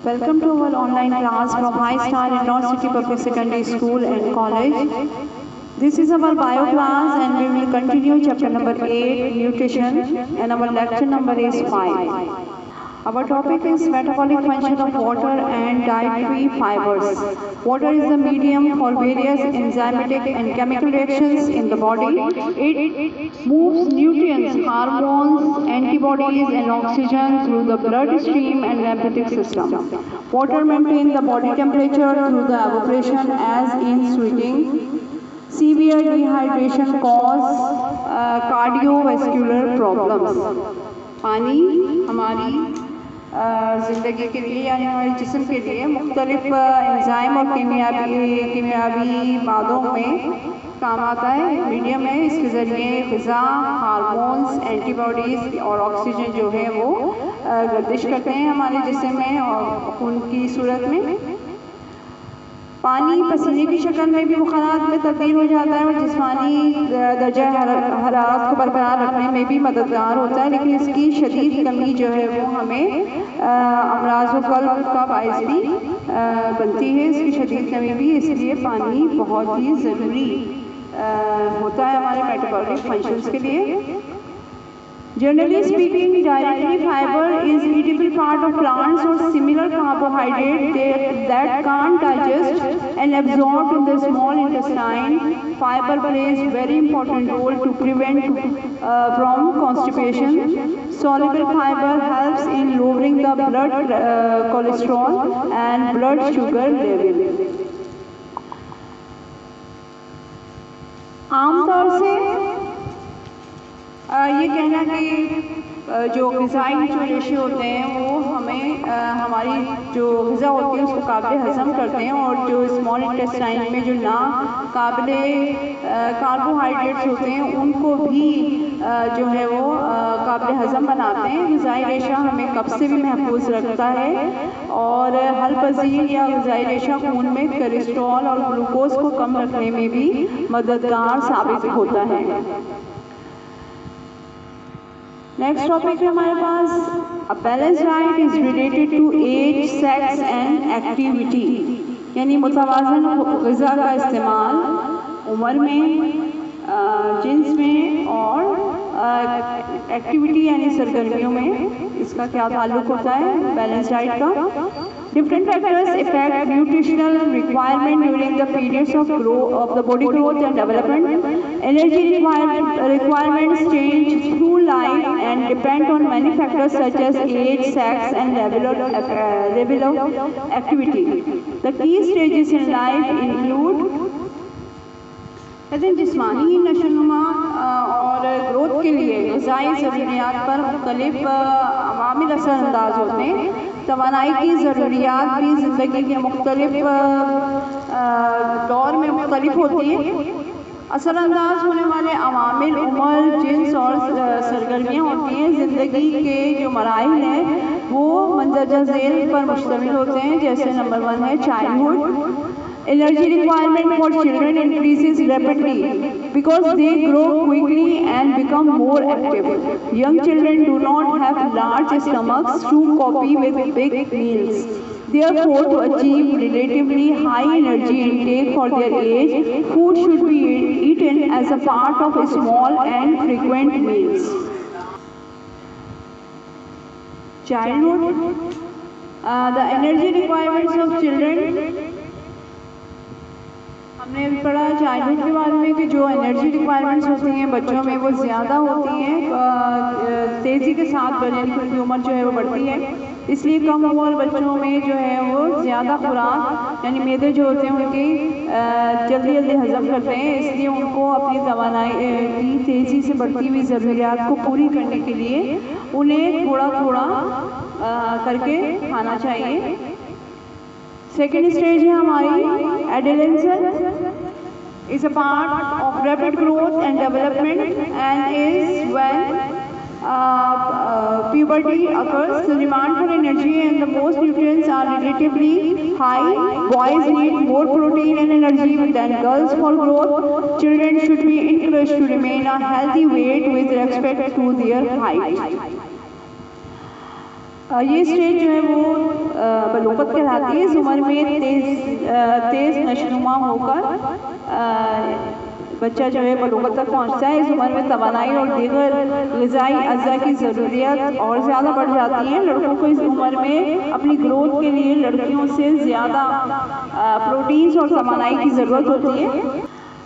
Welcome to our online class from High Star in North City Public Secondary School and College. This is our bio class and we will continue chapter number 8, nutrition, and our lecture number is 5. Our topic is metabolic function of water and dietary fibers. Water is the medium for various enzymatic and chemical reactions in the body. It moves nutrients, hormones, antibodies and oxygen through the bloodstream and lymphatic system. Water maintains the body temperature through the evaporation as in sweating. Severe dehydration causes cardiovascular problems. पानी हमारी ज़िंदगी के लिए यानी हमारे जिस्म के लिए मुख्तलिफ एंजाइम और कीमियावी मादों में काम आता है। मीडियम है, इसके ज़रिए ग़िज़ा, हार्मोन्स, एंटीबॉडीज़ और ऑक्सीजन जो है वो गर्दिश करते हैं हमारे जिस्म में और खून की सूरत में। पानी पसीने की शक्ल में भी बुखारात में तब्दील हो जाता है और जिस्मानी दर्जा हरारत को बरकरार रखने में भी मददगार होता है, लेकिन इसकी शदीद कमी जो है वो हमें अमराज़ क़ल्ब का बाइस भी बनती है। इसकी शदीद कमी भी, इसलिए पानी बहुत ही ज़रूरी होता है हमारे मेटाबॉलिक फंक्शंस के लिए। Generally speaking, dietary fiber is eatable part of plants or similar carbohydrate that can't digest and absorb in the small intestine. Fiber plays very important role to prevent from constipation. Soluble fiber helps in lowering the blood cholesterol and blood sugar level. आमतौर से ये कहना कि जो ग़िज़ाई जो रेशे होते हैं वो हमें हमारी जो ग़िज़ा होती है उसको काबिल हज़म करते हैं और जो स्मॉल इंटेस्टाइन में जो ना काबिल कार्बोहाइड्रेट्स होते हैं उनको भी जो है वो काबिल हज़म बनाते हैं। ग़िज़ाई रेशा हमें कब्ज़ से भी महफूज रखता है और हल पज़ीर या ग़िज़ाई रेशा खून में कोलेस्ट्रॉल और ग्लूकोज़ को कम रखने में भी मददगार साबित होता है। नेक्स्ट टॉपिक है हमारे पास a balance diet is related to age, sex and activity, यानी मुतवाज़न ग़िज़ा का इस्तेमाल उम्र में, जिन्स में और एक्टिविटी यानी सरगर्मियों में इसका क्या ताल्लुक़ होता है बैलेंस डाइट का। Different factors affect nutritional requirement during the periods of the body growth and development. Energy requirements change through life and depend on many factors such as age, sex, and level of activity. The key stages in life include जिस्मानी नशोनुमा और growth के लिए ग़िज़ाई ज़रूरियात पर मुख्तलिफ अवामिल असरअंदाज होते हैं। तवानाई की ज़रूरियात भी ज़िंदगी के मुख्तलिफ दौर में मुख्तलिफ होती है। असरअंदाज होने वाले अवामिल उम्र, जिन्स और सरगर्मियाँ होती हैं। ज़िंदगी के जो मराहिल हैं वो मंदरजा झेल पर मुश्तमिल होते हैं, जैसे नंबर 1 है childhood. Energy requirement for children increases rapidly because they grow quickly and become more active. Young children do not have large stomachs to copy with big meals. Therefore, to achieve relatively high energy intake for their age, food should be eaten as a part of small and frequent meals. Childhood, the energy requirements of children. हमने भी पढ़ा childhood के बारे में कि जो energy requirements होती हैं बच्चों में वो ज़्यादा होती हैं, तेज़ी के साथ बच्चों की उम्र जो है वो बढ़ती है, इसलिए कम उम्र बच्चों में जो है वो ज़्यादा खुराक यानी मैदे जो होते हैं उनकी जल्दी हज़म करते हैं, इसलिए उनको अपनी तवानाई की तेज़ी से बढ़ती हुई ज़रूरियात को पूरी करने के लिए उन्हें थोड़ा थोड़ा करके खाना चाहिए। सेकेंड स्टेज है हमारी adolescence is a part of rapid growth and development and is when puberty occurs. The demand for energy and the most nutrients are relatively high. Boys need more protein and energy than girls for growth. Children should be encouraged to remain a healthy weight with respect to their height. ये stage जो है वो बलूगत कहलाती है। इस उम्र में तेज नशनुमा होकर बच्चा जो है बलूगत तक पहुंचता है। इस उम्र में तवानाई और दीगर ग़िज़ाई अज़्ज़ा की ज़रूरियात और ज़्यादा बढ़ जाती है। लड़कों को इस उम्र में अपनी ग्रोथ के लिए लड़कियों से ज़्यादा प्रोटीन्स और तवानाई की ज़रूरत होती है।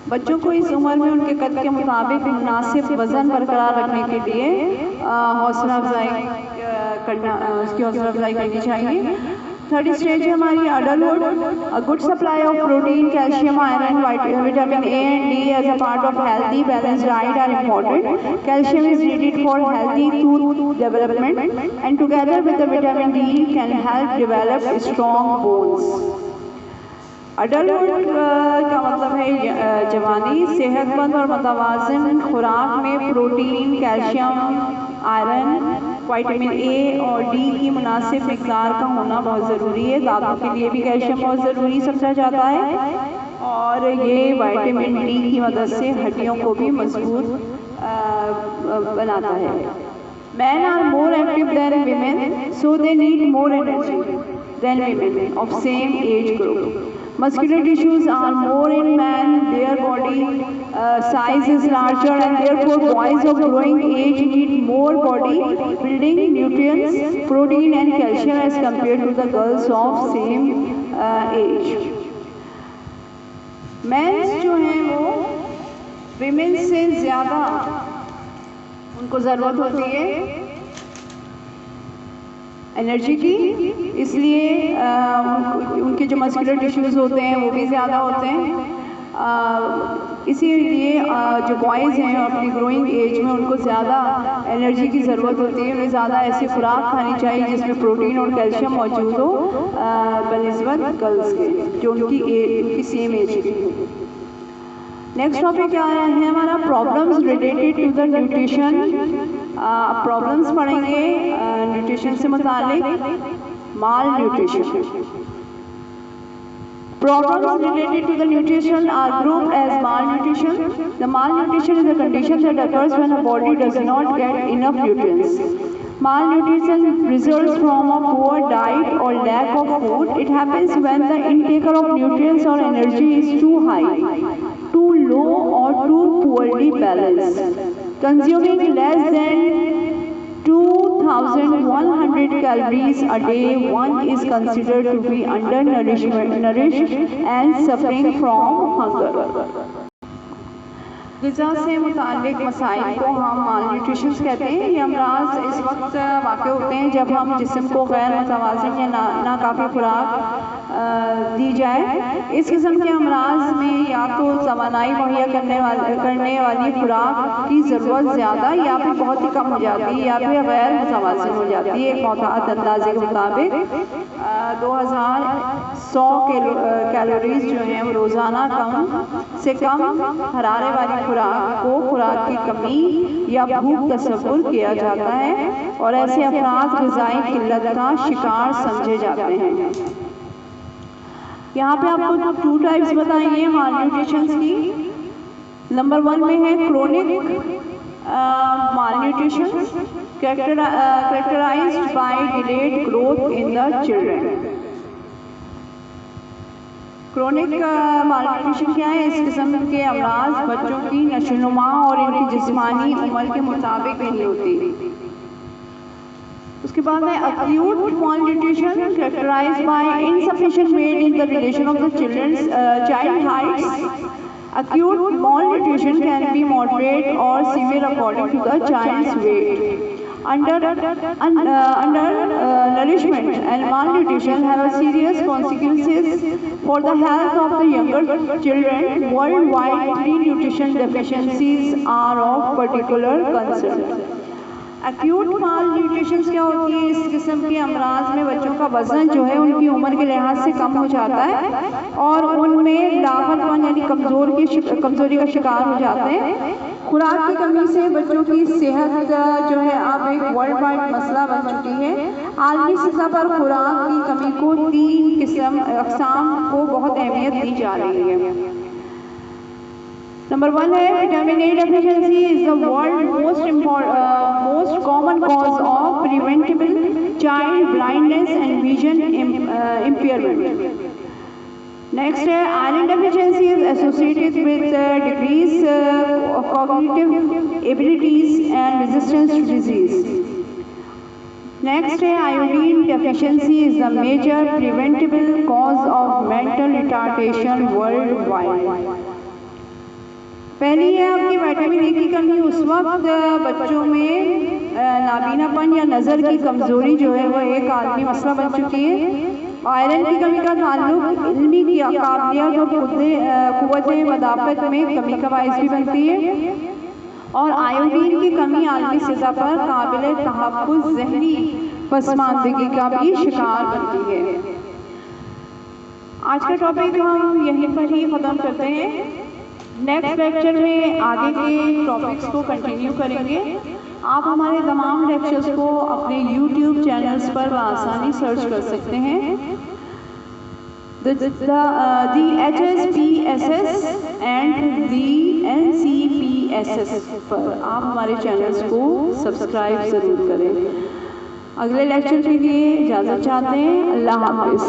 बच्चों को इस उम्र में उनके कद के मुताबिक मुनासिब वज़न बरकरार रखने के लिए हौसला अफजाई करनी चाहिए। थर्ड स्टेज है हमारी adulthood. A good supply of protein, calcium, iron, vitamin A and D as a part of healthy balance diet are important. Calcium is needed for healthy tooth development and together with the vitamin D can help develop strong bones. Adulthood का मतलब है जवानी। सेहतमंद और मुतवाज़िन खुराक में protein, calcium, iron, vitamin A और डी की मुनासिब मिक़दार का होना बहुत ज़रूरी है। दांतों के लिए भी कैल्शियम बहुत ज़रूरी समझा जाता है और ये विटामिन डी की मदद से हड्डियों को भी मजबूत बनाता है। Men are more active than women, so they need more energy than women of same age group. Muscular tissues are more in men, their body size is larger and therefore boys of growing age need more body building nutrients, protein and calcium as compared to the girls of same age. Men जो हैं वो women से ज़्यादा उनको ज़रूरत होती है energy की, इसलिए उनके जो मस्कुलर टिश्यूज़ होते हैं वो भी ज़्यादा होते हैं। इसीलिए जो बॉयज़ हैं अपनी ग्रोइंग एज में उनको ज़्यादा एनर्जी की ज़रूरत होती है। उन्हें ज़्यादा ऐसी खुराक खानी चाहिए जिसमें प्रोटीन और कैल्शियम मौजूद हो बनिस्बत गर्ल्स के जो उनकी सेम एज की हो। नेक्स्ट टॉपिक क्या है हमारा problems related to the nutrition. Problems पढ़ेंगे न्यूट्रिशन से मुतालिक। Malnutrition. Problems related to the nutrition are grouped as malnutrition. The malnutrition is a condition that occurs when a body does not get enough nutrients. Malnutrition results from a poor diet or lack of food. It happens when the intake of nutrients or energy is too high, too low or too poorly balanced. Consuming less than 2,100 calories a day, one is considered to be undernourished and suffering from hunger. ग़िज़ा से मुताल्लिक़ मसाइल को हम malnutrition कहते हैं। ये अमराज इस वक्त वाक़ होते हैं जब हम जिस्म को गैर मुतवाज़िन या नाकाफ़ी खुराक दी जाए। इस किस्म के अमराज में या तो तवानाई मुहैया करने वाली खुराक की ज़रूरत ज़्यादा या फिर बहुत ही कम हो जाती है या फिर गैर मुतवाज़िन हो जाती है। एक मोहतात अंदाज़े के मुताबिक 2100 कैलोरीज जो हैं वो रोज़ाना कम से कम हरारे वाली खुराक की कमी या भूख तस्वुर किया जाता है और ऐसे अफराद ग़िज़ाई किल्लत का शिकार समझे जाते हैं। यहाँ पे आपको 2 टाइप्स बताइए मालन्यूट्रिशन की। नंबर 1 में है chronic malnutrition characterized by delayed growth in the children. Chronic malnutrition क्या है? इस किस्म के अमराज बच्चों की नशोनुमा और इनकी जिस्मानी उम्र के मुताबिक नहीं होती। उसके बाद है acute malnutrition characterized by insufficient weight in the relation of the child heights. Acute malnutrition can be moderate or severe according to the child's weight. Undernourishment and malnutrition have a serious consequences for the health of the younger children. Worldwide, 3 nutrition deficiencies are of particular concern. Acute mall nutrition क्या होती है? इस किस्म के अमराज में बच्चों का वज़न जो है उनकी उम्र के लिहाज से कम हो जाता है और उनमें लाभतमंद यानी कमज़ोरी का शिकार हो जाते हैं। खुराक की कमी से बच्चों की सेहत जो है अब एक वर्ल्ड वाइड मसला बन चुकी है। आलमी सतह पर खुराक की कमी को 3 अक़साम को बहुत अहमियत दी जा रही है। नंबर 1 है vitamin A deficiency is the world most common cause of preventable child blindness and vision impairment. Next है iron deficiency is associated with decreased cognitive abilities and resistance to disease. Next है iodine deficiency is the major preventable cause of mental retardation worldwide. पहली है आपकी vitamin A की कमी। उस वक्त बच्चों में नाबीनापन या नज़र की कमज़ोरी जो है वो एक आलमी मसला बन चुकी है। आयरन की कमी का ताल्लुक इल्मी की काबिलियत और क़ुव्वत मदाफ़त में कमी का बाइस भी बनती है, और आयोडीन की कमी आलमी सतह पर काबिल तहफ़्फ़ुज़ ज़हनी पसमानदगी का भी शिकार बनती है। आज का टॉपिक हम यहीं पर ही ख़त्म करते हैं। नेक्स्ट लेक्चर में आगे के टॉपिक्स को कंटिन्यू करेंगे। आप हमारे तमाम लेक्चर्स को अपने YouTube चैनल्स पर आसानी सर्च कर सकते हैं। The HSPSS and the NCPSS पर आप हमारे चैनल्स को सब्सक्राइब ज़रूर करें। अगले लेक्चर के लिए इजाज़त चाहते हैं। अल्लाह हाफ़िज़।